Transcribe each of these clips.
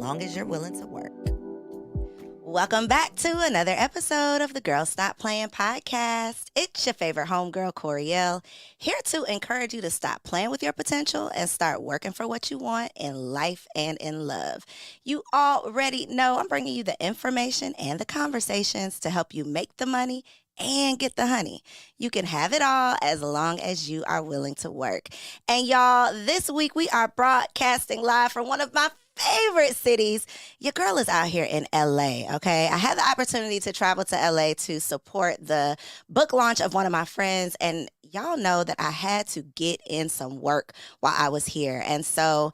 long as you're willing to work. Welcome back to another episode of the Girl Stop Playin podcast. It's your favorite homegirl, Koereyelle, here to encourage you to stop playing with your potential and start working for what you want in life and in love. You already know I'm bringing you the information and the conversations to help you make the money and get the honey. You can have it all as long as you are willing to work. And y'all, this week we are broadcasting live from one of my favorite cities. Your girl is out here in LA, okay? I had the opportunity to travel to LA to support the book launch of one of my friends, and y'all know that I had to get in some work while I was here. And so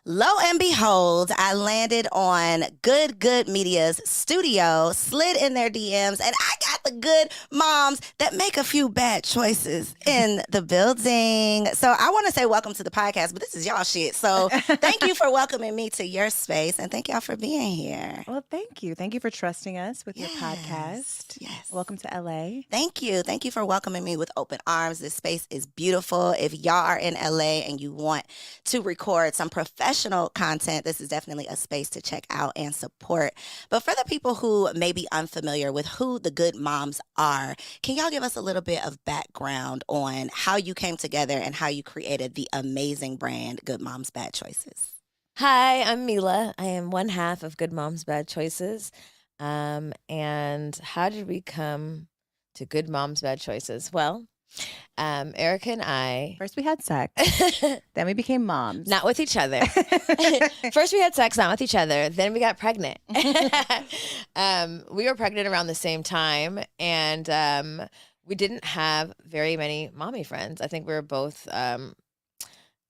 lo and behold, I landed on Good Media's studio, slid in their DMs, and I got the good moms that make a few bad choices in the building. So I want to say welcome to the podcast, but this is y'all shit. So thank you for welcoming me to your space, and thank y'all for being here. Well, thank you. Thank you for trusting us with your podcast. Yes. Welcome to LA. Thank you. Thank you for welcoming me with open arms. This space is beautiful. If y'all are in LA and you want to record some professional content, this is definitely a space to check out and support. But for the people who may be unfamiliar with who the Good Moms are, can y'all give us a little bit of background on how you came together and how you created the amazing brand Good Moms Bad Choices? Hi, I'm Mila. I am one half of Good Moms Bad Choices. And how did we come to Good Moms Bad Choices? Well, Erica and I... First we had sex, then we became moms. Not with each other. First we had sex, not with each other. Then we got pregnant. We were pregnant around the same time, and we didn't have very many mommy friends. I think we were both...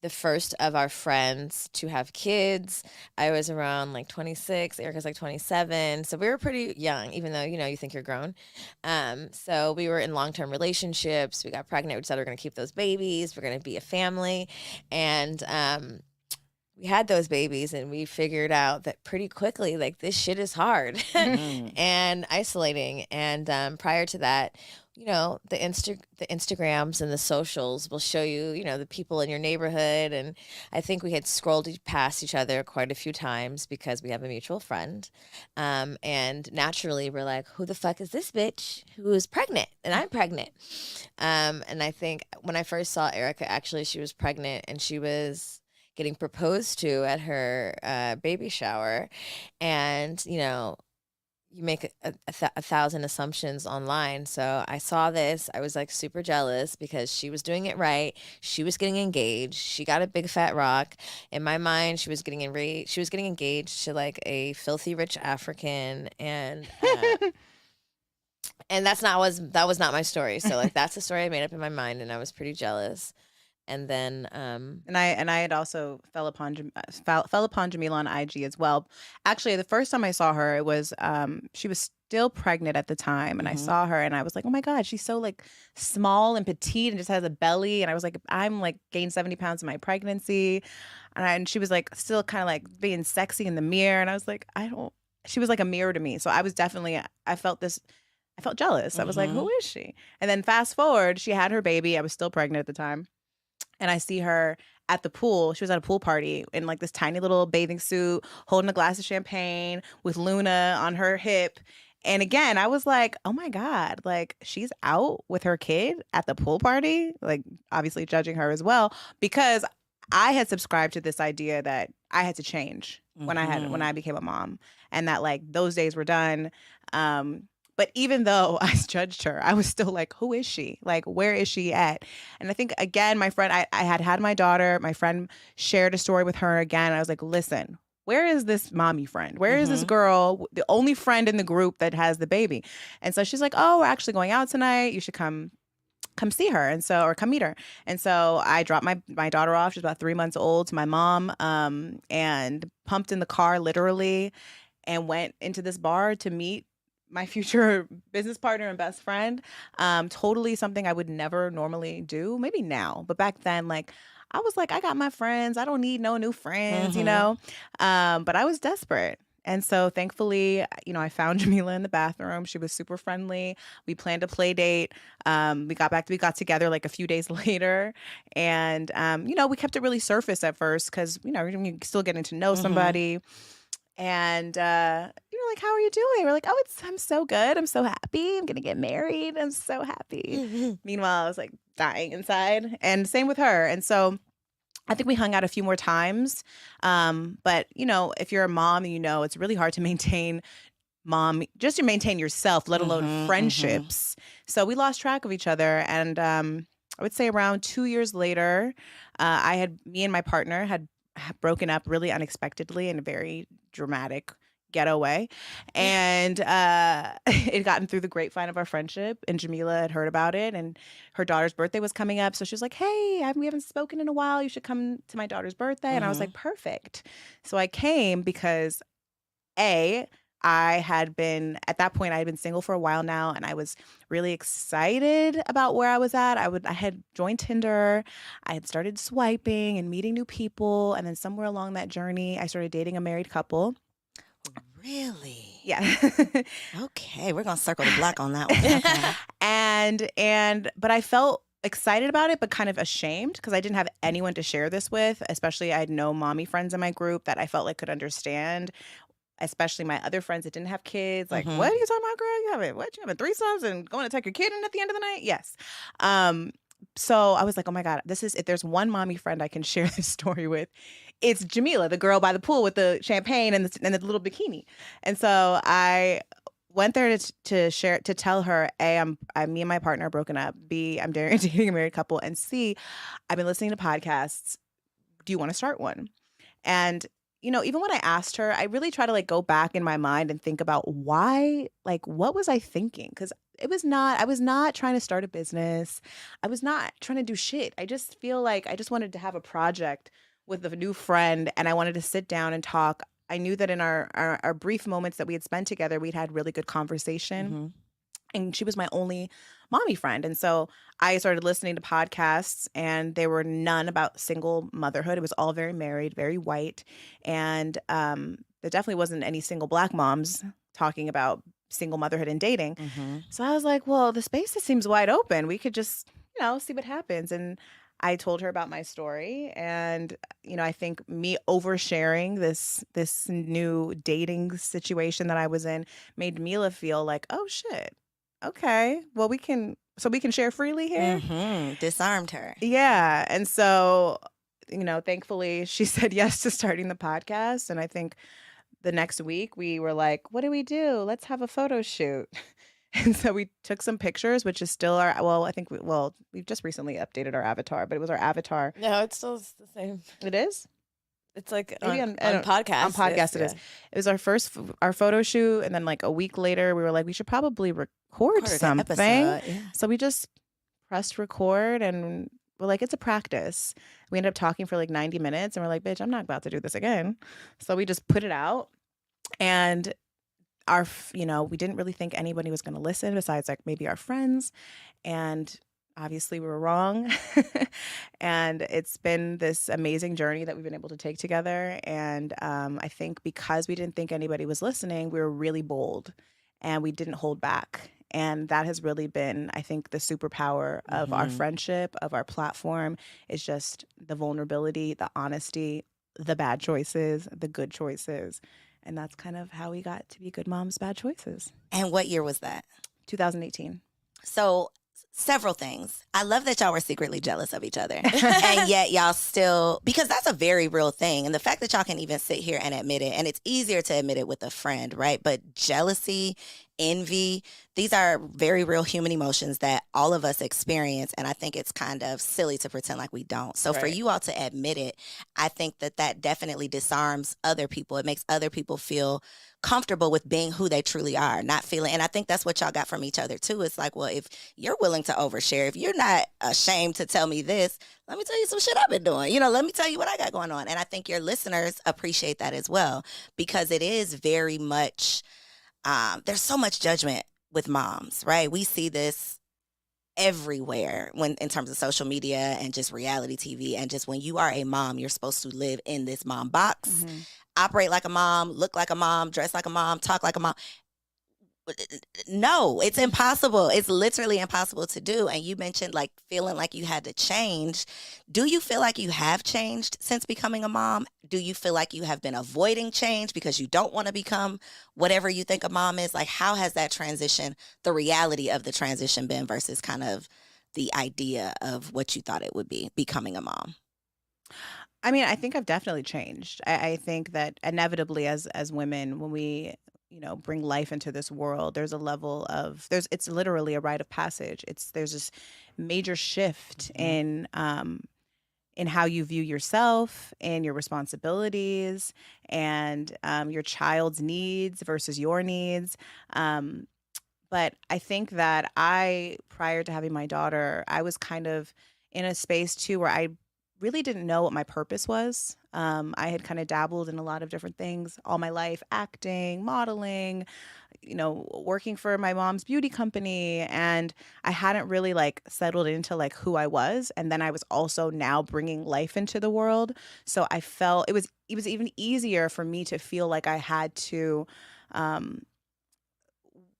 the first of our friends to have kids. I was around like 26, Erica's like 27. So we were pretty young, even though, you think you're grown. So we were in long-term relationships. We got pregnant. We decided we're going to keep those babies. We're going to be a family. And we had those babies, and we figured out that pretty quickly, like, this shit is hard and isolating. And prior to that, the Instagrams and the socials will show you, the people in your neighborhood. And I think we had scrolled past each other quite a few times because we have a mutual friend. And naturally, we're like, who the fuck is this bitch who is pregnant? And I'm pregnant. And I think when I first saw Erica, actually, she was pregnant, and she was getting proposed to at her baby shower. And, you make a thousand assumptions online. So I saw this. I was like super jealous because she was doing it right. She was getting engaged. She got a big fat rock. In my mind, she was getting engaged to like a filthy rich African, and and that was not my story. So like that's the story I made up in my mind, and I was pretty jealous. And then and I had also fell upon Jamila on IG as well. Actually, the first time I saw her, it was she was still pregnant at the time, and I saw her, and I was like, oh my God, she's so like small and petite and just has a belly. And I was like, I'm like gained 70 pounds in my pregnancy, and she was like still kind of like being sexy in the mirror, and I was like, she was like a mirror to me. So I was definitely I felt jealous. I was like, who is she? And then fast forward, she had her baby. I was still pregnant at the time. And I see her at the pool. She was at a pool party in like this tiny little bathing suit, holding a glass of champagne with Luna on her hip. And again, I was like, oh my God, like she's out with her kid at the pool party, like obviously judging her as well, because I had subscribed to this idea that I had to change when I became a mom, and that like those days were done. But even though I judged her, I was still like, who is she? Like, where is she at? And I think, again, my friend, I had my daughter. My friend shared a story with her again. I was like, listen, where is this mommy friend? Where is this girl, the only friend in the group that has the baby? And so she's like, oh, we're actually going out tonight. You should come see her. And so, or come meet her. And so I dropped my daughter off. She's about 3 months old, to my mom, and pumped in the car literally, and went into this bar to meet my future business partner and best friend. Totally something I would never normally do. Maybe now, but back then, like, I was like, I got my friends. I don't need no new friends, But I was desperate. And so thankfully, I found Jamila in the bathroom. She was super friendly. We planned a play date. We got together like a few days later. And, we kept it really surface at first because, you're still getting to know somebody. And you're like, how are you doing? We're like, I'm so good. I'm so happy. I'm going to get married. I'm so happy. Meanwhile, I was like dying inside. And same with her. And so I think we hung out a few more times. But, if you're a mom, it's really hard to maintain just to maintain yourself, let alone friendships. So we lost track of each other. And I would say around 2 years later, me and my partner had broken up really unexpectedly in a very dramatic ghetto way. And it had gotten through the grapevine of our friendship, and Jamila had heard about it, and her daughter's birthday was coming up. So she was like, hey, we haven't spoken in a while. You should come to my daughter's birthday. And I was like, perfect. So I came because at that point, I had been single for a while now, and I was really excited about where I was at. I had joined Tinder. I had started swiping and meeting new people. And then somewhere along that journey, I started dating a married couple. Really? Yeah. Okay. We're going to circle the block on that one. Okay. But I felt excited about it, but kind of ashamed because I didn't have anyone to share this with. Especially I had no mommy friends in my group that I felt like could understand. Especially my other friends that didn't have kids. Like, what are you talking about, girl? You having threesomes and going to take your kid in at the end of the night? Yes. So I was like, oh my God, if there's one mommy friend I can share this story with, it's Jamila, the girl by the pool with the champagne and the little bikini. And so I went there to tell her, A, me and my partner are broken up. B, I'm dating a married couple. And C, I've been listening to podcasts. Do you want to start one? And even when I asked her, I really try to go back in my mind and think about why, what was I thinking? Because I was not trying to start a business. I was not trying to do shit. I just feel like I just wanted to have a project with a new friend, and I wanted to sit down and talk. I knew that in our brief moments that we had spent together, we'd had really good conversation. And she was my only mommy friend. And so I started listening to podcasts, and there were none about single motherhood. It was all very married, very white. And there definitely wasn't any single Black moms talking about single motherhood and dating. So I was like, well, the space seems wide open. We could just, see what happens. And I told her about my story. And, I think me oversharing this new dating situation that I was in made Mila feel like, oh, shit. Okay, well, we can share freely here. Disarmed her. Yeah. And so, thankfully she said yes to starting the podcast. And I think the next week we were like, what do we do? Let's have a photo shoot. And so we took some pictures, which is still we've just recently updated our avatar, but it was our avatar. No, it's still the same. It is? It's like Maybe on podcast. On podcast, it is. It was our photo shoot, and then a week later, we were like, we should probably record something. Yeah. So we just pressed record, and we're like, it's a practice. We ended up talking for 90 minutes, and we're like, bitch, I'm not about to do this again. So we just put it out, and we didn't really think anybody was going to listen besides maybe our friends, and obviously we were wrong. And it's been this amazing journey that we've been able to take together. And I think because we didn't think anybody was listening, we were really bold and we didn't hold back. And that has really been, I think, the superpower of our friendship, of our platform, is just the vulnerability, the honesty, the bad choices, the good choices. And that's kind of how we got to be Good Moms, Bad Choices. And what year was that? 2018. So several things. I love that y'all were secretly jealous of each other. And yet y'all still, because that's a very real thing. And the fact that y'all can even sit here and admit it, and it's easier to admit it with a friend, right? But jealousy, envy, these are very real human emotions that all of us experience. And I think it's kind of silly to pretend like we don't. So for you all to admit it, I think that definitely disarms other people. It makes other people feel comfortable with being who they truly are, not feeling. And I think that's what y'all got from each other too. It's like, well, if you're willing to overshare, if you're not ashamed to tell me this, let me tell you some shit I've been doing. Let me tell you what I got going on. And I think your listeners appreciate that as well, because it is very much, there's so much judgment with moms, right? We see this everywhere in terms of social media and just reality TV. And just when you are a mom, you're supposed to live in this mom box, operate like a mom, look like a mom, dress like a mom, talk like a mom. no, it's impossible. It's literally impossible to do. And you mentioned like feeling like you had to change. Do you feel like you have changed since becoming a mom? Do you feel like you have been avoiding change because you don't want to become whatever you think a mom is? Like, how has that transition, the reality of the transition been versus kind of the idea of what you thought it would be becoming a mom? I mean, I think I've definitely changed. I think that inevitably, as women, when we bring life into this world, there's a level of it's literally a rite of passage. There's this major shift in how you view yourself and your responsibilities and your child's needs versus your needs. But I think that prior to having my daughter, I was kind of in a space too where I really didn't know what my purpose was. I had kind of dabbled in a lot of different things all my life, acting, modeling, working for my mom's beauty company. And I hadn't really like settled into like who I was. And then I was also now bringing life into the world. So I felt it was even easier for me to feel like I had to um,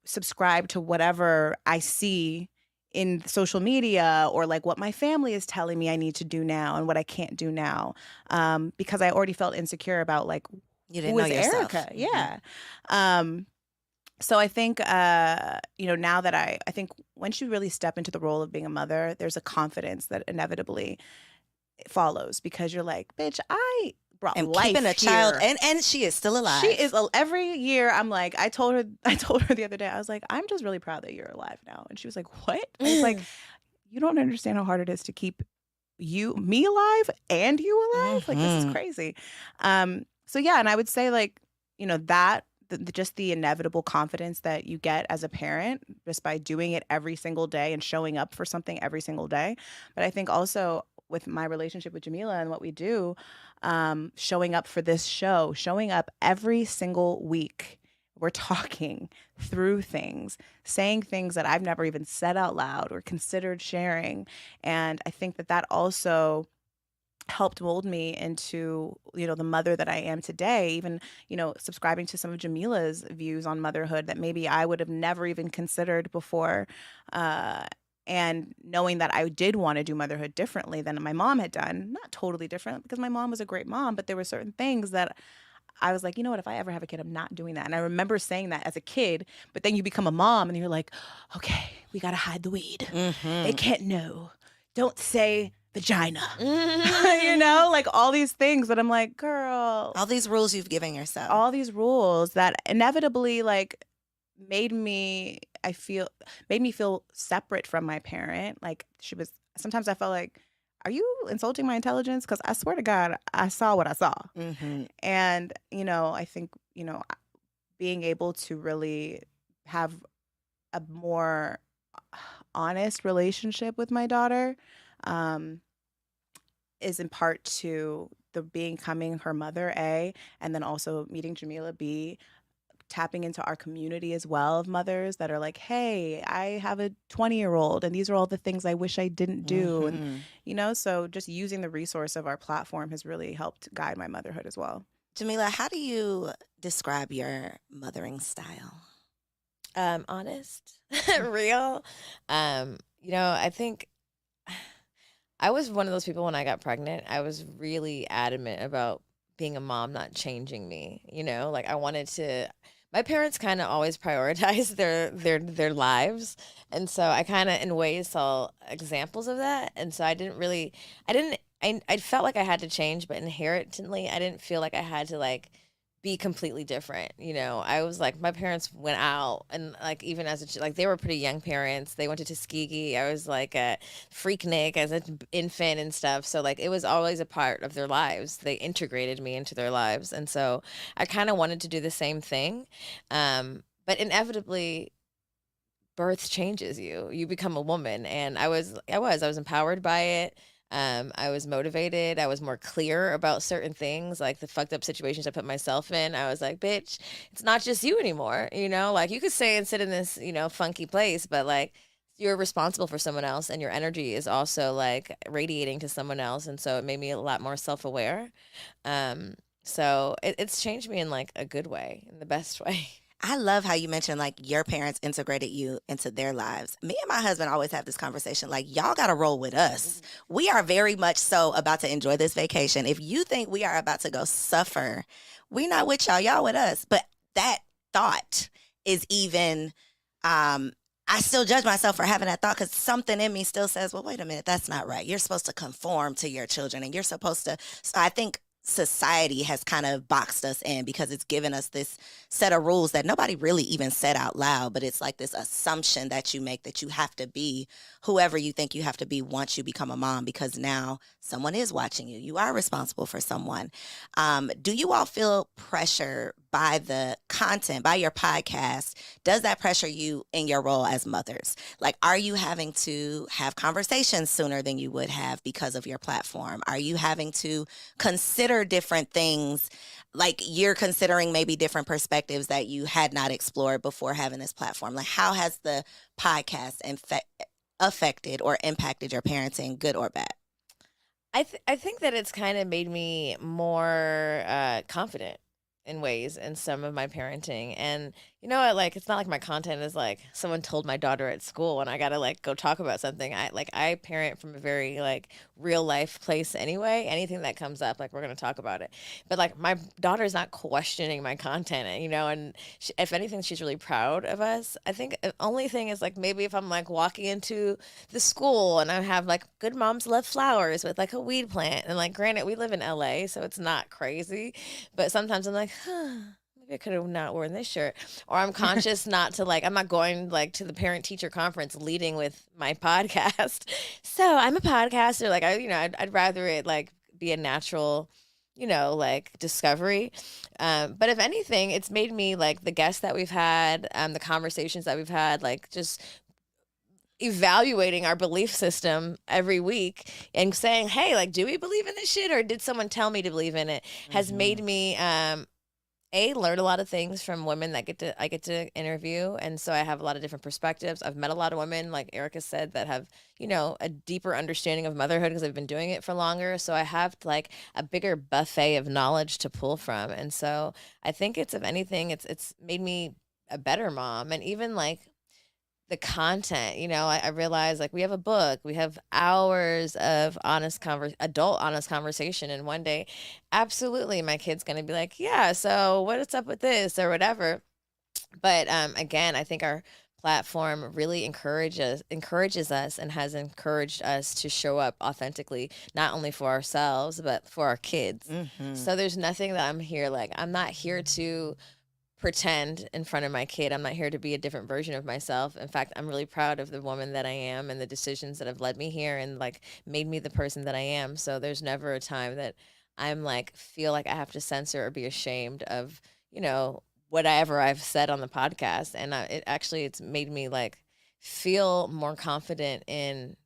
subscribe to whatever I see in social media or like what my family is telling me I need to do now and what I can't do now, because I already felt insecure about like You didn't who know is yourself. Erica? Yeah. So I think now that I think once you really step into the role of being a mother, there's a confidence that inevitably follows because you're like, bitch, I brought And life keeping a child, here. and she is still alive. She is every year. I'm like, I told her the other day. I was like, I'm just really proud that you're alive now. And she was like, what? I was like, you don't understand how hard it is to keep me alive and you alive. Like this is crazy. So yeah, and I would say like that just the inevitable confidence that you get as a parent just by doing it every single day and showing up for something every single day. But I think also with my relationship with Jamila and what we do, showing up for this show, showing up every single week. We're talking through things, saying things that I've never even said out loud or considered sharing. And I think that also helped mold me into the mother that I am today, even subscribing to some of Jamila's views on motherhood that maybe I would have never even considered before, and knowing that I did want to do motherhood differently than my mom had done. Not totally different because my mom was a great mom, but there were certain things that I was like, you know what, if I ever have a kid, I'm not doing that. And I remember saying that as a kid, but then you become a mom and you're like, okay, we got to hide the weed. They can't know. Don't say vagina. Like all these things that I'm like, girl. All these rules you've given yourself. All these rules that inevitably like made me feel separate from my parent. Like sometimes I felt like, are you insulting my intelligence? Because I swear to God, I saw what I saw. And, I think, being able to really have a more honest relationship with my daughter is in part to the becoming her mother, A, and then also meeting Jamila, B, tapping into our community as well of mothers that are like, hey, I have a 20-year-old and these are all the things I wish I didn't do. And, so just using the resource of our platform has really helped guide my motherhood as well. Jamila, how do you describe your mothering style? Honest, real. I think I was one of those people when I got pregnant, I was really adamant about being a mom not changing me. Like I wanted to. My parents kind of always prioritized their lives, and so I kind of in ways saw examples of that. And so I felt like I had to change, but inherently I didn't feel like I had to like be completely different. I was like, my parents went out and like, even as like they were pretty young parents, they went to Tuskegee. I was like a Freaknik as an infant and stuff. So like, it was always a part of their lives. They integrated me into their lives. And so I kind of wanted to do the same thing. But inevitably birth changes you. You become a woman. And I was empowered by it. I was motivated. I was more clear about certain things, like the fucked up situations I put myself in. I was like, bitch, it's not just you anymore. Like you could stay and sit in this, funky place, but like you're responsible for someone else and your energy is also like radiating to someone else. And so it made me a lot more self-aware. So it's changed me in like a good way, in the best way. I love how you mentioned like your parents integrated you into their lives. Me and my husband always have this conversation like, y'all got to roll with us. We are very much so about to enjoy this vacation. If you think we are about to go suffer, we not with y'all, y'all with us. But that thought is even, I still judge myself for having that thought because something in me still says, well, wait a minute, that's not right. You're supposed to conform to your children and you're supposed to. So I think society has kind of boxed us in because it's given us this set of rules that nobody really even said out loud, but it's like this assumption that you make that you have to be whoever you think you have to be once you become a mom because now someone is watching you. You are responsible for someone. Do you all feel pressure by the content, by your podcast? Does that pressure you in your role as mothers? Like, are you having to have conversations sooner than you would have because of your platform? Are you having to consider different things? Like you're considering maybe different perspectives that you had not explored before having this platform. Like, how has the podcast affected or impacted your parenting, good or bad? I think that it's kind of made me more confident in ways in some of my parenting. And you know what, like it's not like my content is like someone told my daughter at school and I gotta like go talk about something. I parent from a very like real life place anyway. Anything that comes up, like we're gonna talk about it. But like my daughter's not questioning my content, you know, and if anything, she's really proud of us. I think the only thing is like maybe if I'm like walking into the school and I have like good moms love flowers with like a weed plant and like granted we live in LA so it's not crazy, but sometimes I'm like, maybe I could have not worn this shirt. Or I'm conscious not to like, I'm not going like to the parent teacher conference leading with my podcast. So I'm a podcaster. Like I'd rather it like be a natural, like discovery. But if anything, it's made me like the guests that we've had, the conversations that we've had, like just evaluating our belief system every week and saying, hey, like, do we believe in this shit or did someone tell me to believe in it? Has made me learn a lot of things from women that I get to interview, and so I have a lot of different perspectives. I've met a lot of women, like Erica said, that have a deeper understanding of motherhood because I've been doing it for longer. So I have like a bigger buffet of knowledge to pull from, and so I think it's, if anything, it's made me a better mom. And even like the content, I realize like we have a book, we have hours of adult honest conversation. And one day, absolutely, my kid's going to be like, yeah, so what's up with this or whatever. But again, I think our platform really encourages us and has encouraged us to show up authentically, not only for ourselves, but for our kids. So there's nothing that I'm not here to pretend in front of my kid. I'm not here to be a different version of myself. In fact, I'm really proud of the woman that I am and the decisions that have led me here and like made me the person that I am. So there's never a time that I'm like feel like I have to censor or be ashamed of, whatever I've said on the podcast. And it's made me like feel more confident in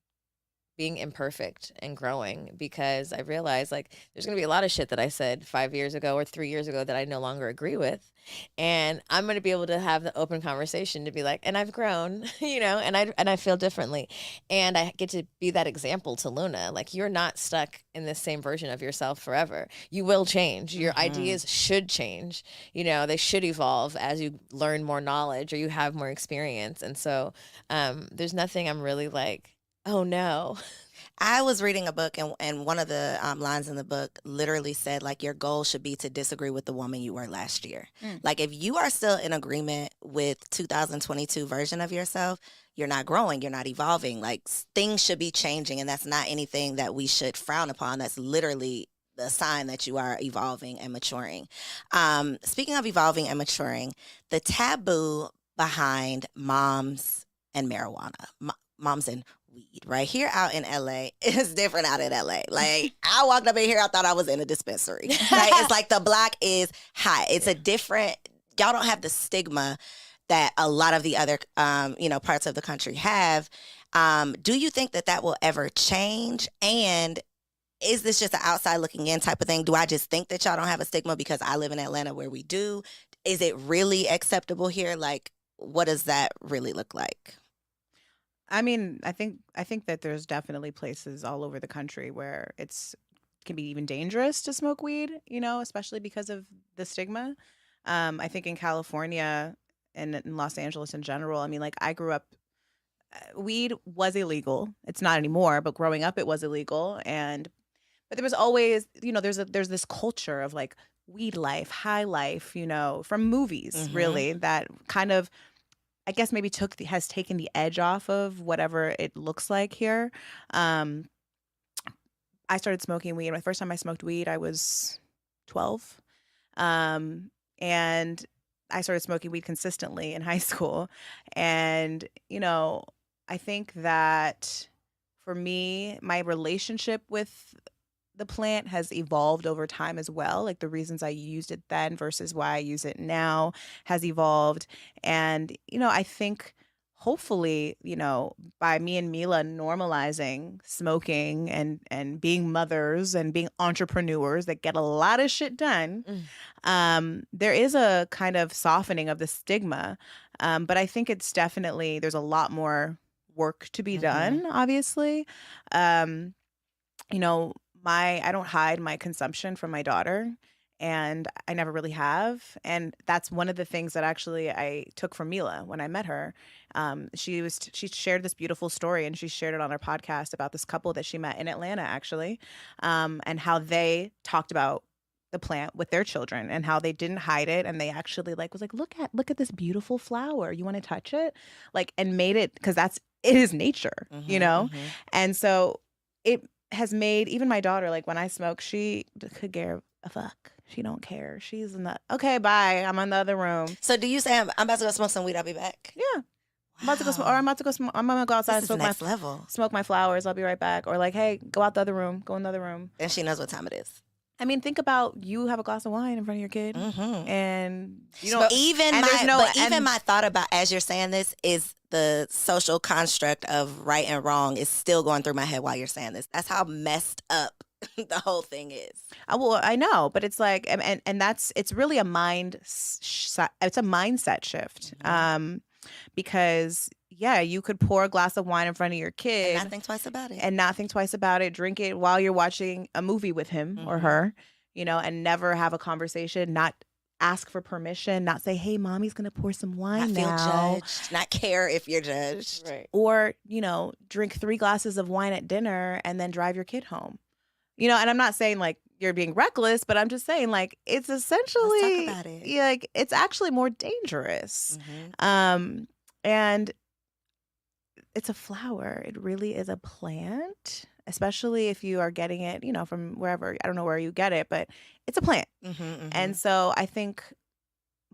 being imperfect and growing, because I realized like there's going to be a lot of shit that I said 5 years ago or 3 years ago that I no longer agree with. And I'm going to be able to have the open conversation to be like, and I've grown, and I feel differently. And I get to be that example to Luna. Like, you're not stuck in this same version of yourself forever. You will change. Your ideas should change. They should evolve as you learn more knowledge or you have more experience. And so there's nothing I'm really like, oh no. I was reading a book, and one of the lines in the book literally said, like, your goal should be to disagree with the woman you were last year. Like, if you are still in agreement with 2022 version of yourself, you're not growing, you're not evolving. Like, things should be changing, and that's not anything that we should frown upon. That's literally the sign that you are evolving and maturing. Speaking of evolving and maturing, the taboo behind moms and marijuana, moms and weed right here out in LA is different out in LA. Like, I walked up in here, I thought I was in a dispensary. Right? It's like the block is hot. It's a different, y'all don't have the stigma that a lot of the other, parts of the country have. Do you think that will ever change? And is this just an outside looking in type of thing? Do I just think that y'all don't have a stigma because I live in Atlanta where we do? Is it really acceptable here? Like, what does that really look like? I mean, I think that there's definitely places all over the country where can be even dangerous to smoke weed, especially because of the stigma. I think in California, in Los Angeles in general. I mean, like I grew up, weed was illegal. It's not anymore, but growing up it was illegal. But there was always, there's this culture of like weed life, high life, from movies really, that kind of, I guess maybe has taken the edge off of whatever it looks like here. I started smoking weed. The first time I smoked weed, I was 12. And I started smoking weed consistently in high school. And, I think that for me, my relationship with the plant has evolved over time as well. Like the reasons I used it then versus why I use it now has evolved. And, I think hopefully, by me and Mila normalizing smoking and being mothers and being entrepreneurs that get a lot of shit done, there is a kind of softening of the stigma. But I think it's definitely, there's a lot more work to be done, obviously. I don't hide my consumption from my daughter, and I never really have. And that's one of the things that actually I took from Mila when I met her. She shared this beautiful story, and she shared it on her podcast about this couple that she met in Atlanta, actually, and how they talked about the plant with their children and how they didn't hide it, and they actually was like, look at this beautiful flower. You want to touch it? And made it, because it is nature, And so it has made even my daughter, when I smoke, she could give a fuck. She don't care. She's in the, okay, bye. I'm in the other room. So do you say I'm about to go smoke some weed? I'll be back. Yeah. I'm about to go smoke, or I'm about to go smoke. I'm gonna go outside and smoke next level. Smoke my flowers. I'll be right back. Or hey, go out the other room. Go in the other room. And she knows what time it is. I mean, think about, you have a glass of wine in front of your kid, and you don't. But even my thought about, as you're saying this, is the social construct of right and wrong is still going through my head while you're saying this. That's how messed up the whole thing is. Well, I know, but it's and it's really a it's a mindset shift. Because you could pour a glass of wine in front of your kid and not think twice about it. Drink it while you're watching a movie with him or her, and never have a conversation, not ask for permission, not say, hey, mommy's gonna pour some wine now. Not feel judged, not care if you're judged. Right. Or, drink 3 glasses of wine at dinner and then drive your kid home. And I'm not saying you're being reckless, but I'm just saying it's essentially, let's talk about it. It's actually more dangerous. And it's a flower. It really is a plant, especially if you are getting it, from wherever. I don't know where you get it, but it's a plant. And so I think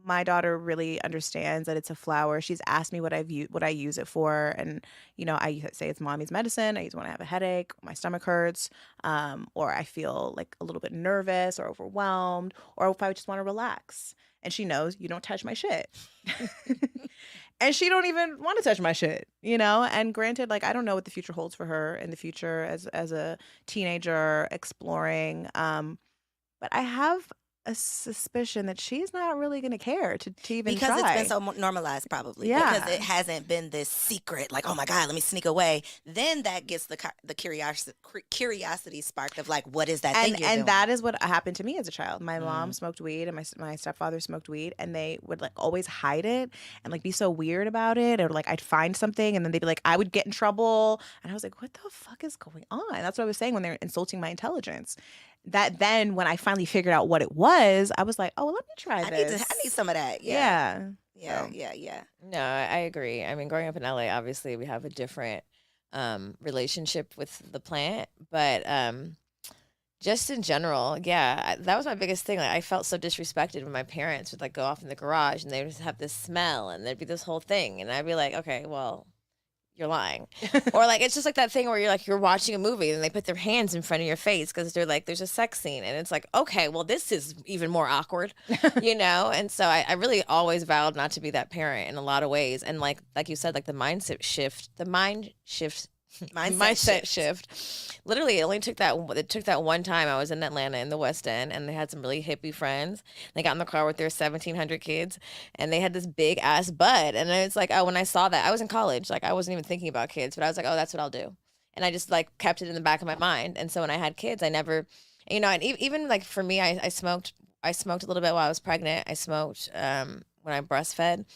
my daughter really understands that it's a flower. She's asked me what I use it for, and I say it's mommy's medicine. I use it when I have a headache, my stomach hurts, or I feel a little bit nervous or overwhelmed, or if I just want to relax. And she knows, you don't touch my shit. And she don't even want to touch my shit, And granted, I don't know what the future holds for her in the future as a teenager exploring. But I have a suspicion that she's not really going to care to even because try. It's been so normalized, probably. Yeah. Because it hasn't been this secret, oh my God, let me sneak away. Then that gets the curiosity sparked of what is that thing you're doing? And that is what happened to me as a child. My mom smoked weed, and my stepfather smoked weed, and they would always hide it and be so weird about it, or I'd find something and then they'd be I would get in trouble, and I was what the fuck is going on? That's what I was saying when they're insulting my intelligence. That then when I finally figured out what it was, I was oh, let me try this. I need some of that. Yeah. No, I agree. I mean, growing up in LA, obviously we have a different relationship with the plant, but just in general, that was my biggest thing. I felt so disrespected when my parents would go off in the garage and they would just have this smell and there'd be this whole thing, and I'd be okay, well, you're lying. Or it's just that thing where you're watching a movie and they put their hands in front of your face because they're there's a sex scene, and it's okay, well, this is even more awkward, And so I really always vowed not to be that parent in a lot of ways. And like you said, the mindset shift. Literally, it only took that one time. I was in Atlanta in the West End, and they had some really hippie friends. They got in the car with their 1,700 kids, and they had this big ass bud. And it's oh, when I saw that, I was in college. I wasn't even thinking about kids, but I was oh, that's what I'll do. And I just kept it in the back of my mind. And so when I had kids, I never, and even for me, I smoked a little bit while I was pregnant. I smoked when I breastfed.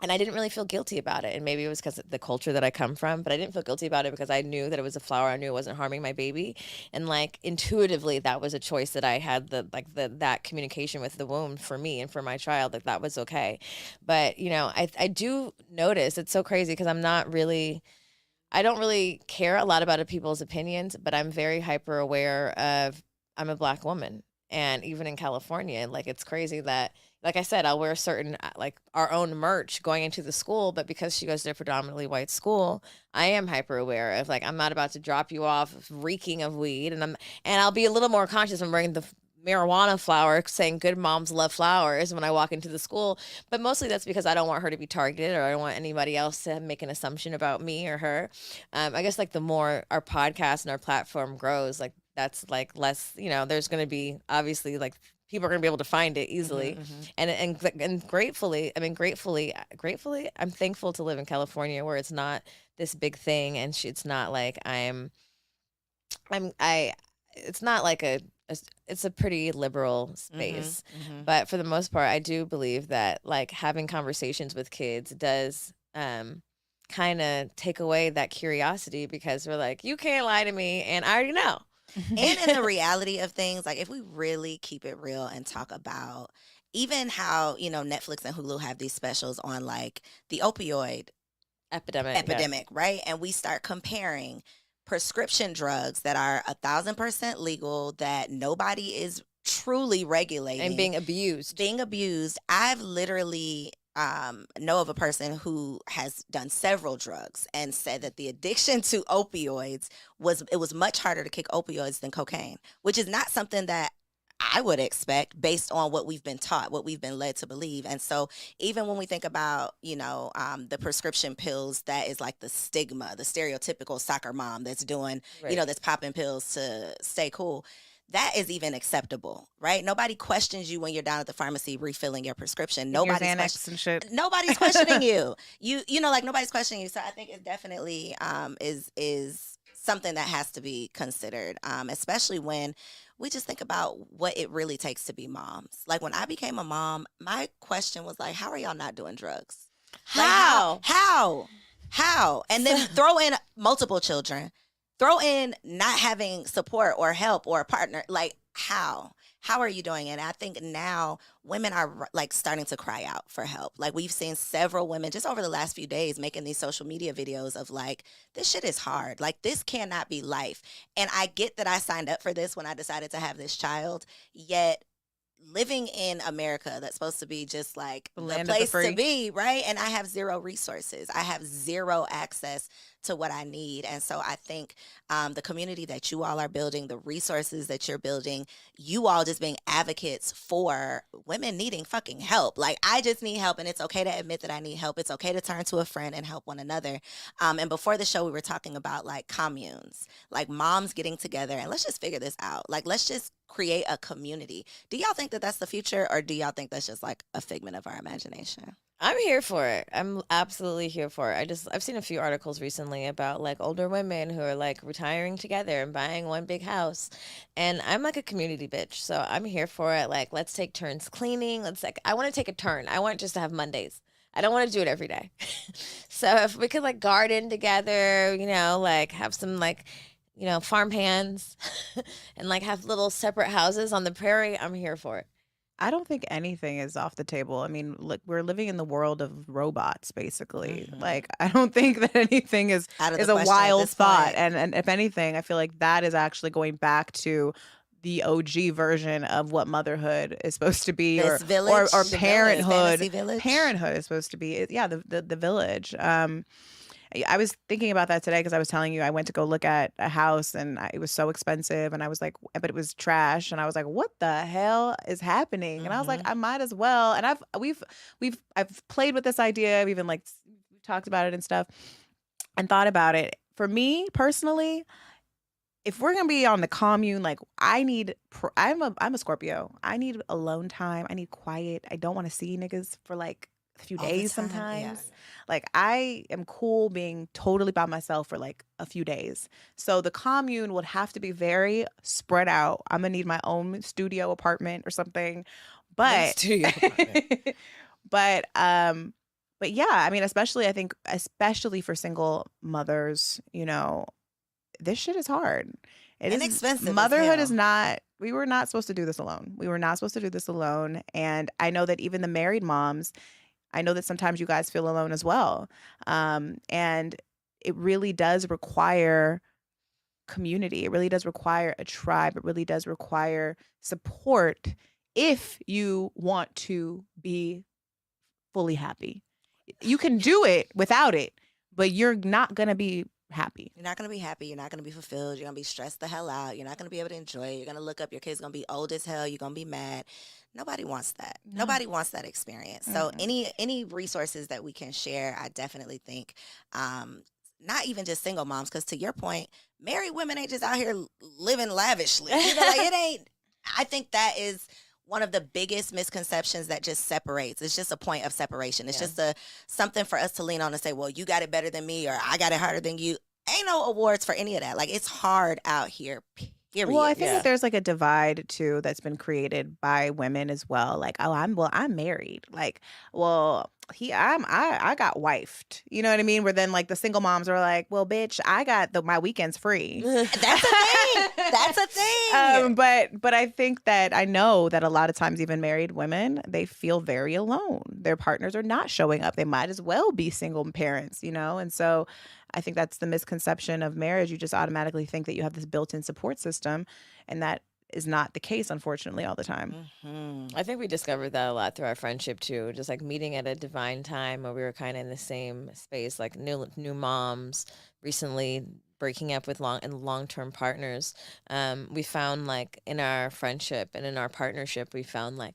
And I didn't really feel guilty about it. And maybe it was because of the culture that I come from, but I didn't feel guilty about it because I knew that it was a flower. I knew it wasn't harming my baby. And like intuitively, that was a choice that I had that communication with the womb for me and for my child, that was okay. But, you know, I do notice it's so crazy because I don't really care a lot about people's opinions, but I'm very hyper aware of, I'm a Black woman. And even in California, like it's crazy that, like I said, I'll wear certain, like our own merch going into the school, but because she goes to a predominantly white school, I am hyper aware of, like, I'm not about to drop you off reeking of weed, and I'll be a little more conscious when wearing the marijuana flower saying good moms love flowers when I walk into the school. But mostly that's because I don't want her to be targeted, or I don't want anybody else to make an assumption about me or her. I guess like the more our podcast and our platform grows, like that's like less, you know, there's going to be obviously like people are going to be able to find it easily. And gratefully, I'm thankful to live in California where it's not this big thing. And it's not like it's not like it's a pretty liberal space. But for the most part, I do believe that like having conversations with kids does kind of take away that curiosity, because we're like, you can't lie to me and I already know. And in the reality of things, like if we really keep it real and talk about even how, you know, Netflix and Hulu have these specials on like the opioid epidemic, right? And we start comparing prescription drugs that are 1,000% legal, that nobody is truly regulating, and being abused. I've literally know of a person who has done several drugs and said that the addiction to opioids was much harder to kick opioids than cocaine, which is not something that I would expect based on what we've been taught, what we've been led to believe. And so even when we think about, you know, the prescription pills, that is like the stigma, the stereotypical soccer mom that's doing, you know, that's popping pills to stay cool. That is even acceptable, right? Nobody questions you when you're down at the pharmacy refilling your prescription. Nobody's and shit. Nobody's questioning you. You know, like nobody's questioning you. So I think it definitely is something that has to be considered, especially when we just think about what it really takes to be moms. Like when I became a mom, my question was like, how are y'all not doing drugs? How? Like, how? And then throw in multiple children. Throw in not having support or help or a partner. Like, how? How are you doing it? And I think now women are like starting to cry out for help. Like we've seen several women just over the last few days making these social media videos of like, this shit is hard. Like this cannot be life. And I get that I signed up for this when I decided to have this child, yet living in America, that's supposed to be just like the place to be, right? And I have zero resources. I have zero access to what I need. And so I think the community that you all are building, the resources that you're building, you all just being advocates for women needing fucking help. Like I just need help, and it's okay to admit that I need help. It's okay to turn to a friend and help one another. And before the show, we were talking about like communes, like moms getting together and let's just figure this out. Like let's just create a community. Do y'all think that that's the future, or do y'all think that's just like a figment of our imagination? I'm here for it. I'm absolutely here for it. I've seen a few articles recently about like older women who are like retiring together and buying one big house. And I'm like a community bitch. So I'm here for it. Like, let's take turns cleaning. I want to take a turn. I want just to have Mondays. I don't want to do it every day. So if we could like garden together, you know, like have some like, you know, farm hands and like have little separate houses on the prairie, I'm here for it. I don't think anything is off the table. I mean, look, we're living in the world of robots, basically. Like, I don't think that anything is a wild thought. And if anything, I feel like that is actually going back to the OG version of what motherhood is supposed to be, or parenthood. Parenthood is supposed to be, yeah, the village. I was thinking about that today because I was telling you I went to go look at a house and it was so expensive, and I was like, but it was trash, and I was like, what the hell is happening? And I was like, I might as well. And I've played with this idea. I've even like talked about it and stuff, and thought about it. For me personally, if we're gonna be on the commune, like I'm a Scorpio. I need alone time. I need quiet. I don't want to see niggas for like a few days sometimes. Yeah. Like I am cool being totally by myself for like a few days. So the commune would have to be very spread out. I'm gonna need my own studio apartment or something. But But yeah, I mean, I think especially for single mothers, this shit is hard. It is Inexpensive as motherhood hell. is not. We were not supposed to do this alone. We were not supposed to do this alone. And I know that even the married moms, I know that sometimes you guys feel alone as well. And it really does require community. It really does require a tribe. It really does require support if you want to be fully happy. You can do it without it, but you're not going to be happy. You're not going to be happy. You're not going to be fulfilled. You're going to be stressed the hell out. You're not going to be able to enjoy it. You're going to look up. Your kid's going to be old as hell. You're going to be mad. Nobody wants that. No. Nobody wants that experience. So any resources that we can share, I definitely think, not even just single moms, because to your point, married women ain't just out here living lavishly. It ain't. I think that is one of the biggest misconceptions that just separates. It's just a point of separation. It's just something for us to lean on and say, well, you got it better than me, or I got it harder than you. Ain't no awards for any of that. Like, it's hard out here, period. Well, I think that there's like a divide too that's been created by women as well. Like, oh, I'm married. Like, well, I got wifed. You know what I mean? Where then like the single moms are like, well, bitch, I got my weekends free. That's a thing. That's a thing. But I think that I know that a lot of times even married women, they feel very alone. Their partners are not showing up. They might as well be single parents, And so I think that's the misconception of marriage. You just automatically think that you have this built-in support system, and that is not the case, unfortunately, all the time. Mm-hmm. I think we discovered that a lot through our friendship too. Just like meeting at a divine time where we were kind of in the same space, like new moms recently breaking up with long-term partners. We found like in our friendship and in our partnership, we found like,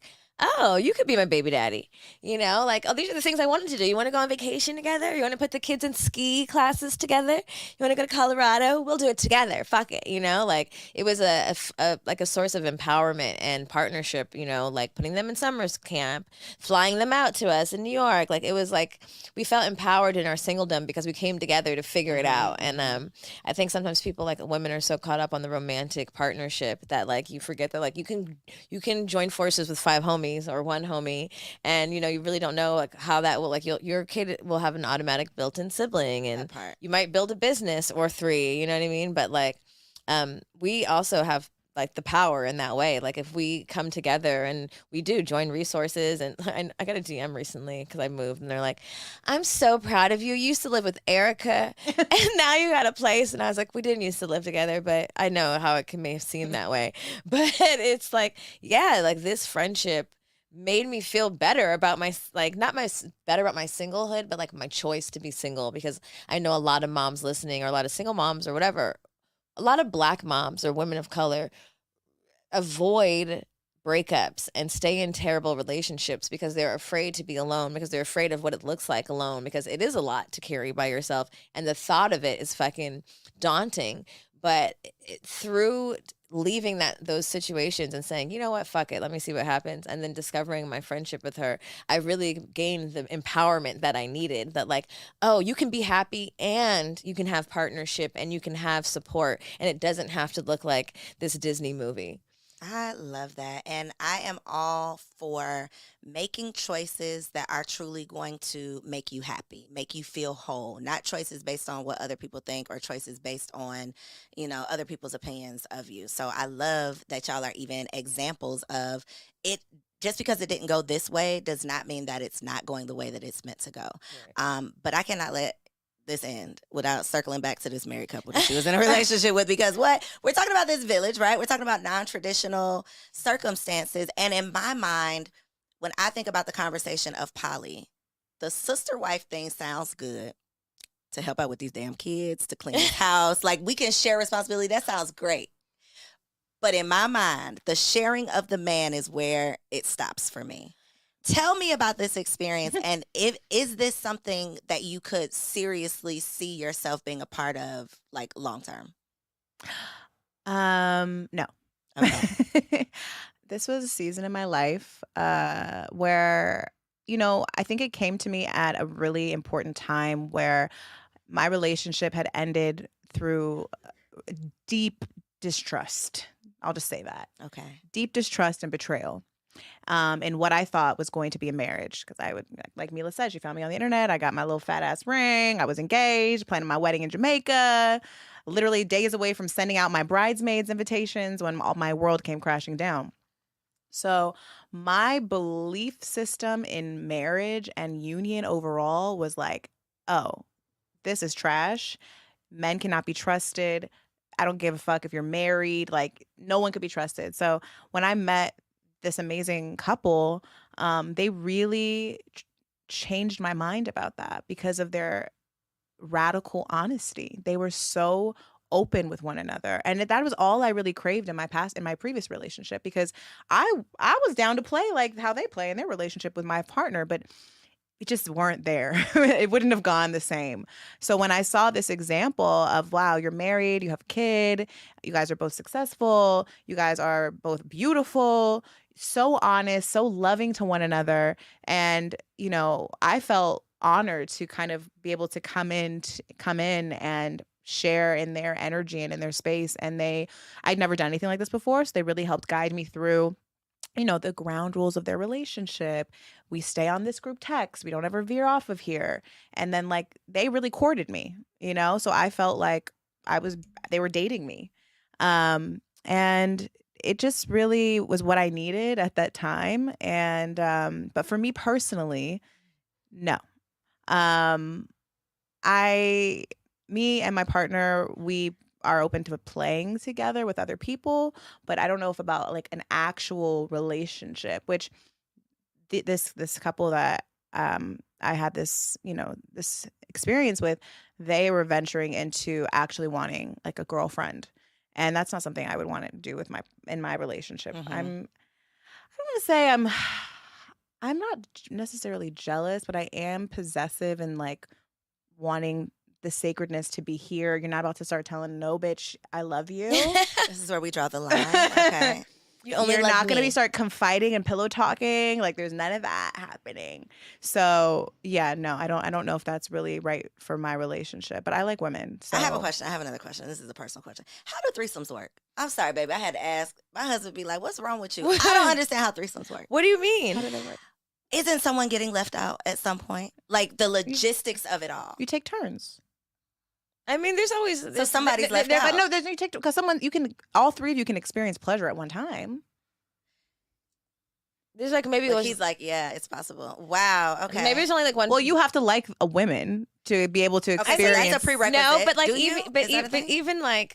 oh, you could be my baby daddy. Like, oh, these are the things I wanted to do. You want to go on vacation together? You want to put the kids in ski classes together? You want to go to Colorado? We'll do it together. Fuck it. Like it was a source of empowerment and partnership, like putting them in summer camp, flying them out to us in New York. Like it was like we felt empowered in our singledom because we came together to figure it out. And I think sometimes people, like women, are so caught up on the romantic partnership that like you forget that like you can join forces with 5 homies or one homie, and you really don't know like how that will, like your kid will have an automatic built-in sibling, and you might build a business or 3, you know what I mean? But like we also have like the power in that way. Like if we come together and we do join resources, and I got a DM recently because I moved, and they're like, I'm so proud of you. You used to live with Erica and now you got a place. And I was like, we didn't used to live together, but I know how it may seem that way. But it's like, yeah, like this friendship made me feel better about my, like, not my better about my singlehood, but like my choice to be single, because I know a lot of moms listening, or a lot of single moms or whatever, a lot of Black moms or women of color avoid breakups and stay in terrible relationships because they're afraid to be alone, because they're afraid of what it looks like alone, because it is a lot to carry by yourself, and the thought of it is fucking daunting. But through leaving those situations and saying, you know what, fuck it, let me see what happens, and then discovering my friendship with her, I really gained the empowerment that I needed, that like, oh, you can be happy and you can have partnership and you can have support, and it doesn't have to look like this Disney movie. I love that. And I am all for making choices that are truly going to make you happy, make you feel whole, not choices based on what other people think, or choices based on, other people's opinions of you. So I love that y'all are even examples of it. Just because it didn't go this way does not mean that it's not going the way that it's meant to go. Right. But I cannot let this end without circling back to this married couple that she was in a relationship with, because we're talking about this village, right? We're talking about non-traditional circumstances. And in my mind, when I think about the conversation of poly, the sister wife thing sounds good, to help out with these damn kids, to clean the house. Like, we can share responsibility. That sounds great. But in my mind, the sharing of the man is where it stops for me. Tell me about this experience, and is this something that you could seriously see yourself being a part of, like, long term? No. Okay. This was a season in my life where, I think it came to me at a really important time where my relationship had ended through deep distrust. I'll just say that. Okay. Deep distrust and betrayal. in what I thought was going to be a marriage. Because I would, like Mila said, she found me on the internet. I got my little fat ass ring. I was engaged, planning my wedding in Jamaica, literally days away from sending out my bridesmaids invitations when all my world came crashing down. So my belief system in marriage and union overall was like, oh, this is trash. Men cannot be trusted. I don't give a fuck if you're married. Like, no one could be trusted. So when I met this amazing couple, they really changed my mind about that because of their radical honesty. They were so open with one another, and that was all I really craved in my previous relationship, because I was down to play like how they play in their relationship with my partner, but it just weren't there. It wouldn't have gone the same. So when I saw this example of, wow, you're married, you have a kid, you guys are both successful, you guys are both beautiful, so honest, so loving to one another, and I felt honored to kind of be able to come in and share in their energy and in their space. And I'd never done anything like this before, so they really helped guide me through the ground rules of their relationship. We stay on this group text. We don't ever veer off of here. And then they really courted me, so I felt like they were dating me. And it just really was what I needed at that time. And, but for me personally, no. Me and my partner, we are open to playing together with other people, but I don't know if about an actual relationship, which this couple that I had this this experience with, they were venturing into actually wanting a girlfriend, and that's not something I would want to do in my relationship. Mm-hmm. I don't want to say I'm not necessarily jealous, but I am possessive and wanting the sacredness to be here. You're not about to start telling no bitch I love you. This is where we draw the line. Okay. You're not going to start confiding and pillow talking. There's none of that happening. So yeah, no, I don't know if that's really right for my relationship, but I like women. So. I have a question. I have another question. This is a personal question. How do threesomes work? I'm sorry, baby. I had to ask. My husband be like, what's wrong with you? I don't understand how threesomes work. What do you mean? How do they work? Isn't someone getting left out at some point? The logistics of it all. You take turns. I mean, there's always somebody's left out. But no, there's you take because all three of you can experience pleasure at one time. There's maybe he's yeah, it's possible. Wow. Okay. Maybe it's only one. Well, you have to like a women to be able to experience. So that's a prerequisite. No, but even I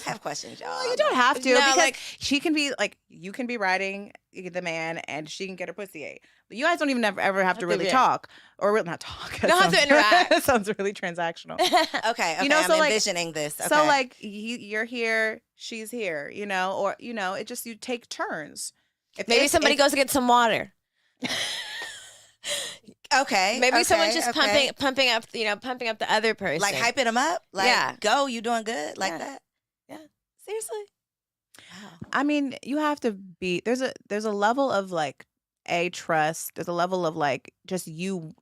have questions, y'all. Well, you don't have to, no, because she can be you can be riding the man and she can get her pussy ate. But you guys don't even ever have to really talk, or not talk. You don't have to interact. That sounds really transactional. Okay, I'm envisioning this. Okay. So you're here, she's here, or it just you take turns. Maybe somebody goes to get some water. Okay. Maybe someone's just pumping up the other person. Hyping them up. Yeah. Go, you doing good, that. Yeah. Seriously. Wow. I mean, you have to be. There's a level of trust. There's a level of just you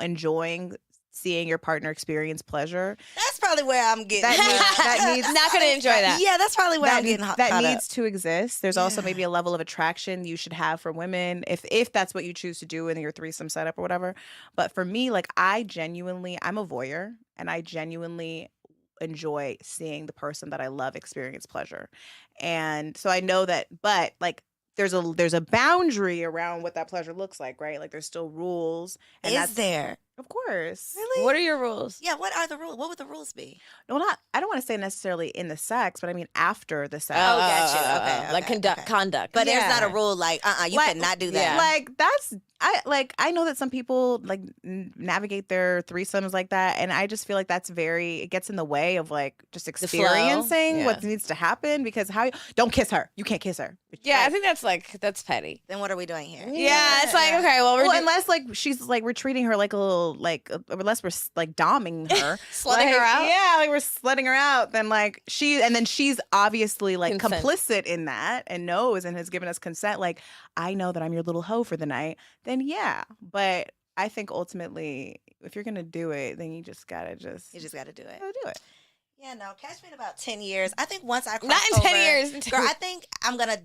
enjoying seeing your partner experience pleasure. That's probably where I'm getting. That needs not going to enjoy that. Yeah, that's probably where I'm getting. That needs to exist. There's also maybe a level of attraction you should have for women, if that's what you choose to do in your threesome setup or whatever. But for me, I'm a voyeur, and I genuinely enjoy seeing the person that I love experience pleasure. And so I know that, but there's a boundary around what that pleasure looks like, right? There's still rules. And Is there? Of course. Really? What are your rules? Yeah, what are the rules? What would the rules be? No, I don't want to say necessarily in the sex, but I mean after the sex. Oh, got you. Okay. Conduct. But there's not a rule you cannot do that. Yeah. I know that some people navigate their threesomes like that, and I just feel that's it gets in the way of just experiencing what needs to happen, because don't kiss her. You can't kiss her. Yeah, I think that's petty. Then what are we doing here? Yeah, it's okay, well, unless she's we're treating her a little unless we're doming her, slutting her out. Yeah, we're slutting her out. Then she's obviously complicit in that and knows and has given us consent. I know that I'm your little hoe for the night. Then yeah, but I think ultimately, if you're gonna do it, then you just gotta do it. Do it. Yeah, no, catch me in about 10 years. I think once I cross not in 10 over, years, girl, I think I'm gonna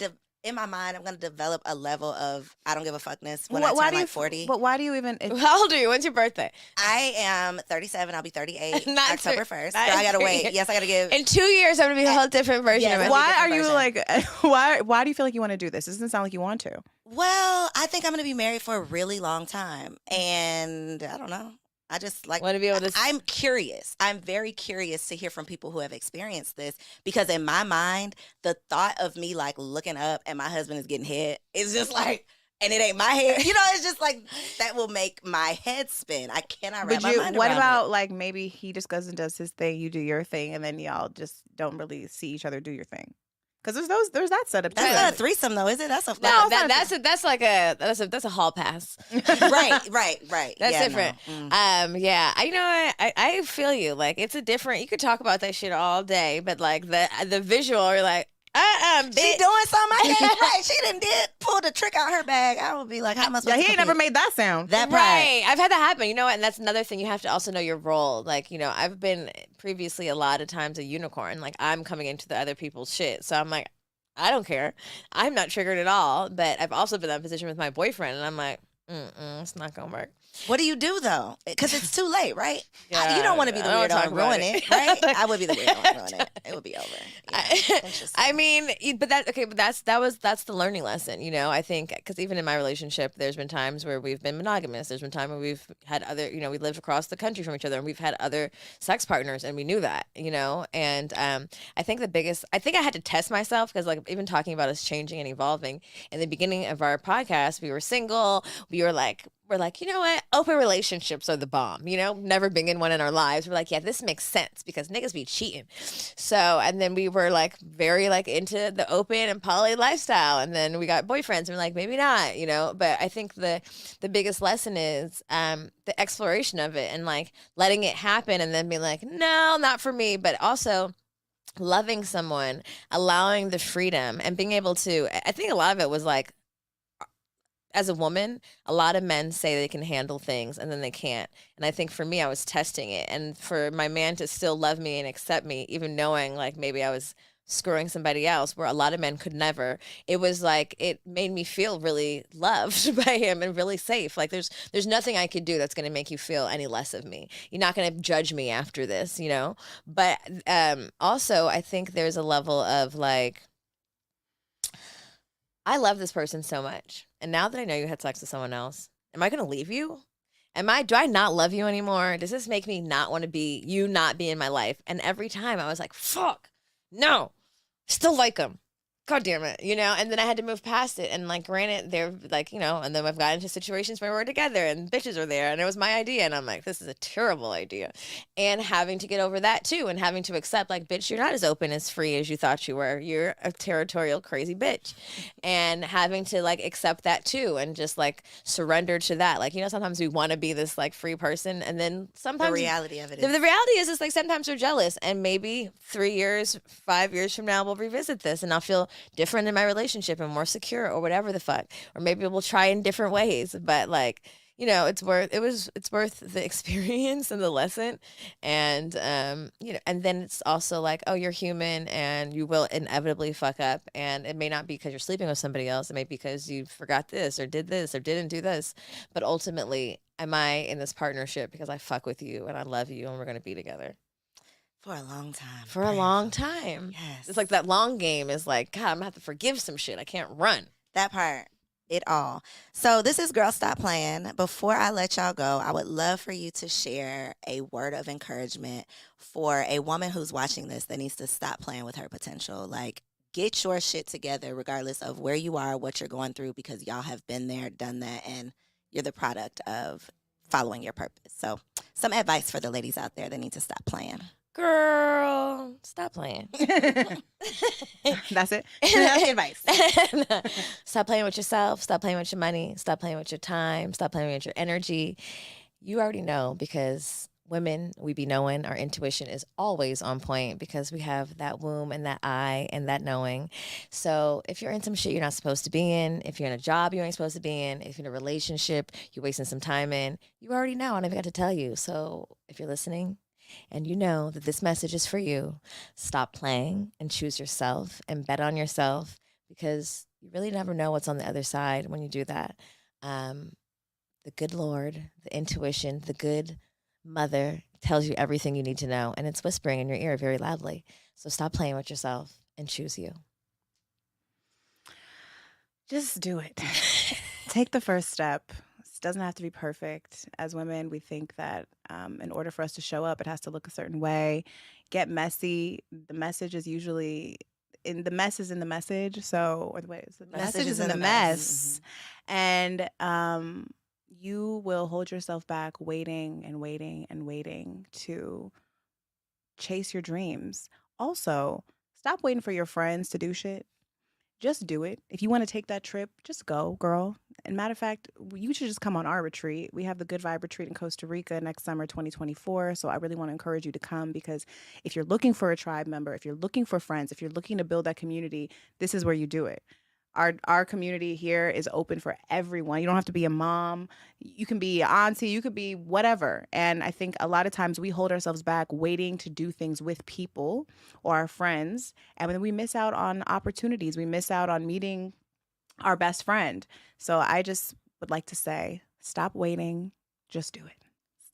in my mind, I'm going to develop a level of I don't give a fuckness when I turn like 40. But why do you even? How old are you? When's your birthday? I am 37. I'll be 38 Not October three- 1st. So not I got to 3 wait. years. Yes, I got to give. In 2 years, I'm gonna be a whole different version Yes, of I'll myself. be Why are different you version. like? Why do you feel like you want to do this? This doesn't sound like you want to. Well, I think I'm going to be married for a really long time. And I don't know. I just like, Want to be able to? I'm curious. I'm very curious to hear from people who have experienced this because in my mind, the thought of me like looking up and my husband is getting hit is just like, and it ain't my head. You know, it's just like that will make my head spin. I cannot wrap my mind What around about it. like maybe he just goes and does his thing, you do your thing, and then y'all just don't really see each other do your thing? Because there's that setup too. That's not a threesome though, is it? That's a No, that's that's a hall pass. right. That's Yeah, different. no. Mm. Yeah, I know. I feel you. Like it's a different. You could talk about that shit all day, but like the visual, you're like, bitch. She doing something I can't right. She done pulled a trick out her bag. I would be like, how am I supposed Yeah, to he ain't never compete? made that sound. That part. Right. I've had that happen. You know what? And that's another thing. You have to also know your role. Like, I've been previously a lot of times a unicorn. Like, I'm coming into the other people's shit. So I'm like, I don't care. I'm not triggered at all. But I've also been in that position with my boyfriend. And I'm like, it's not going to work. What do you do though? Because it's too late, right? Yeah, You don't want to be the I don't weirdo talk and about ruin it. it, right? I would be the weirdo and ruin it. It would be over. Yeah, interesting. I mean, but that's the learning lesson, I think, because even in my relationship, there's been times where we've been monogamous. There's been time where we've had other, we lived across the country from each other, and we've had other sex partners, and we knew that, And I think I had to test myself because, like, even talking about us changing and evolving in the beginning of our podcast, we were single. We're like, you know what? Open relationships are the bomb, never being in one in our lives. We're like, yeah, this makes sense because niggas be cheating. So, and then we were like very like into the open and poly lifestyle. And then we got boyfriends and we're like, maybe not, but I think the biggest lesson is the exploration of it and like letting it happen and then being like, no, not for me. But also loving someone, allowing the freedom and being able to, I think a lot of it was like, as a woman, a lot of men say they can handle things and then they can't. And I think for me, I was testing it. And for my man to still love me and accept me, even knowing like maybe I was screwing somebody else where a lot of men could never, it was like, it made me feel really loved by him and really safe. Like there's nothing I could do that's going to make you feel any less of me. You're not going to judge me after this, But also I think there's a level of like, I love this person so much. And now that I know you had sex with someone else, am I going to leave you? Do I not love you anymore? Does this make me not want to be, you not be in my life? And every time I was like, fuck, no, still like him. God damn it, and then I had to move past it. And like, granted, they're like, and then I've gotten into situations where we're together and bitches are there and it was my idea. And I'm like, this is a terrible idea. And having to get over that too and having to accept like, bitch, you're not as open as free as you thought you were. You're a territorial, crazy bitch. And having to like accept that too and just like surrender to that. Like, sometimes we want to be this like free person. And then sometimes the reality of it the is. reality is just like sometimes we're jealous and maybe 3 years, 5 years from now, we'll revisit this and I'll feel different in my relationship and more secure or whatever the fuck, or maybe we'll try in different ways, but like, it's worth the experience and the lesson. And, and then it's also like, oh, you're human and you will inevitably fuck up. And it may not be because you're sleeping with somebody else. It may be because you forgot this or didn't do this. But ultimately, am I in this partnership because I fuck with you and I love you and we're going to be together? For a long time. For a long time. Yes. It's like that long game is like, God, I'm going to have to forgive some shit. I can't run. That part. It all. So this is Girl Stop Playin. Before I let y'all go, I would love for you to share a word of encouragement for a woman who's watching this that needs to stop playing with her potential. Like, get your shit together regardless of where you are, what you're going through, because y'all have been there, done that, and you're the product of following your purpose. So some advice for the ladies out there that need to stop playing. Girl, stop playing. That's it. That's the advice. Stop playing with yourself. Stop playing with your money. Stop playing with your time. Stop playing with your energy. You already know because women, we be knowing our intuition is always on point because we have that womb and that eye and that knowing. So if you're in some shit you're not supposed to be in, if you're in a job you ain't supposed to be in, if you're in a relationship you're wasting some time in, you already know. I don't even got to tell you. So if you're listening, and you know that this message is for you, stop playing and choose yourself and bet on yourself because you really never know what's on the other side when you do that. The good Lord, the intuition, the good mother tells you everything you need to know, and it's whispering in your ear very loudly. So stop playing with yourself and choose you. Just do it. Take the first step. It doesn't have to be perfect. As women, we think that in order for us to show up, it has to look a certain way. Get messy. The message is usually in the mess is in the message. So, or the way the message is in the mess, and you will hold yourself back, waiting and waiting and waiting to chase your dreams. Also, stop waiting for your friends to do shit. Just do it. If you want to take that trip, just go, girl. And matter of fact, you should just come on our retreat. We have the Good Vibe retreat in Costa Rica next summer, 2024. So I really want to encourage you to come, because if you're looking for a tribe member, if you're looking for friends, if you're looking to build that community, this is where you do it. Our community here is open for everyone. You don't have to be a mom. You can be an auntie. You could be whatever. And I think a lot of times we hold ourselves back waiting to do things with people or our friends. And then we miss out on opportunities. We miss out on meeting our best friend. So I just would like to say, stop waiting. Just do it.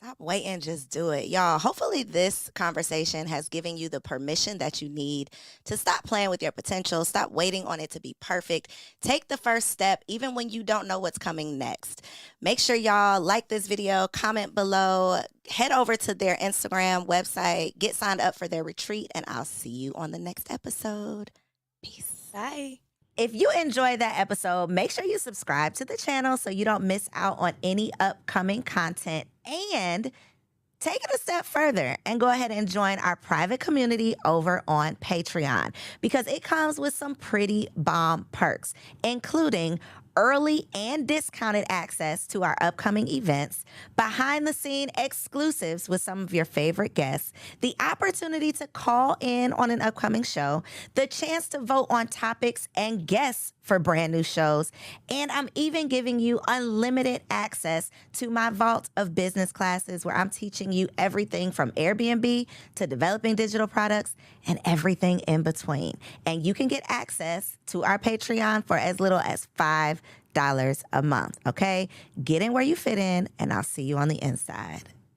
Stop waiting, just do it. Y'all, hopefully this conversation has given you the permission that you need to stop playing with your potential. Stop waiting on it to be perfect. Take the first step, even when you don't know what's coming next. Make sure y'all like this video, comment below, head over to their Instagram website, get signed up for their retreat, and I'll see you on the next episode. Peace. Bye. If you enjoyed that episode, make sure you subscribe to the channel so you don't miss out on any upcoming content. And take it a step further and go ahead and join our private community over on Patreon, because it comes with some pretty bomb perks, including early and discounted access to our upcoming events, behind the scene exclusives with some of your favorite guests, the opportunity to call in on an upcoming show, the chance to vote on topics and guests for brand new shows, and I'm even giving you unlimited access to my vault of business classes where I'm teaching you everything from Airbnb to developing digital products and everything in between. And you can get access to our Patreon for as little as $5 a month, okay? Get in where you fit in, and I'll see you on the inside.